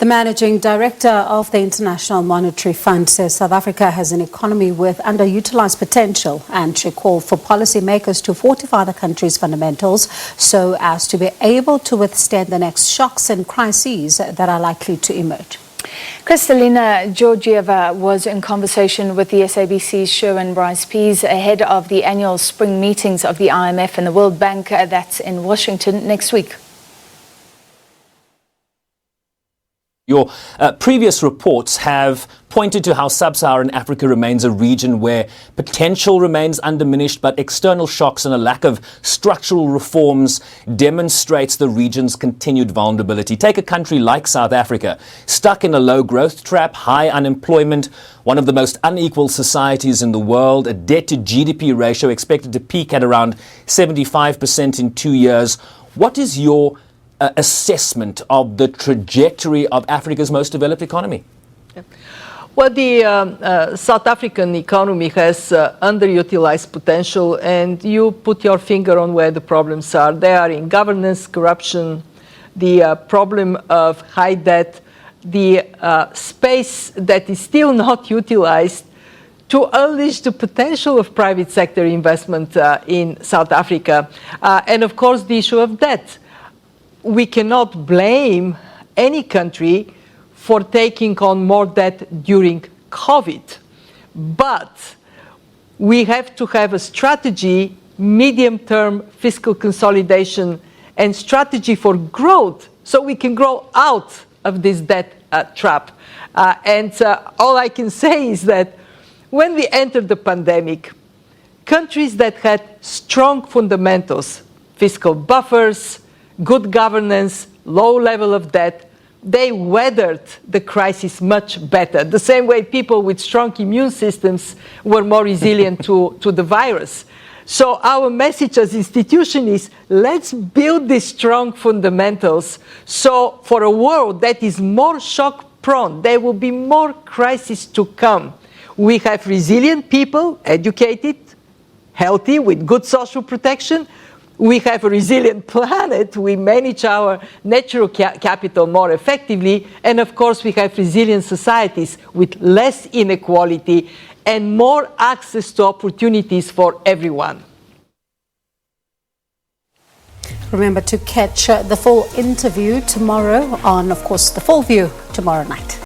The managing director of the International Monetary Fund says South Africa has an economy with underutilised potential and should call for policymakers to fortify the country's fundamentals so as to be able to withstand the next shocks and crises that are likely to emerge. Kristalina Georgieva was in conversation with the SABC's Sherwin Bryce-Pease ahead of the annual spring meetings of the IMF and the World Bank that's in Washington next week. Your previous reports have pointed to how sub-Saharan Africa remains a region where potential remains undiminished, but external shocks and a lack of structural reforms demonstrates the region's continued vulnerability. Take a country like South Africa, stuck in a low growth trap, high unemployment, one of the most unequal societies in the world, a debt to GDP ratio expected to peak at around 75% in 2 years. What is your assessment of the trajectory of Africa's most developed economy? Well, the South African economy has underutilized potential, and you put your finger on where the problems are. They are in governance, corruption, the problem of high debt, the space that is still not utilized to unleash the potential of private sector investment in South Africa, and of course the issue of debt. We cannot blame any country for taking on more debt during COVID, but we have to have a strategy, medium-term fiscal consolidation and strategy for growth so we can grow out of this debt trap. All I can say is that when we entered the pandemic, countries that had strong fundamentals, fiscal buffers, good governance, low level of debt, they weathered the crisis much better. The same way people with strong immune systems were more resilient to the virus. So our message as institution is, let's build these strong fundamentals. So for a world that is more shock prone, there will be more crises to come. We have resilient people, educated, healthy, with good social protection. We have a resilient planet, we manage our natural capital more effectively, and of course we have resilient societies with less inequality and more access to opportunities for everyone. Remember to catch the full interview tomorrow on, of course, The Full View tomorrow night.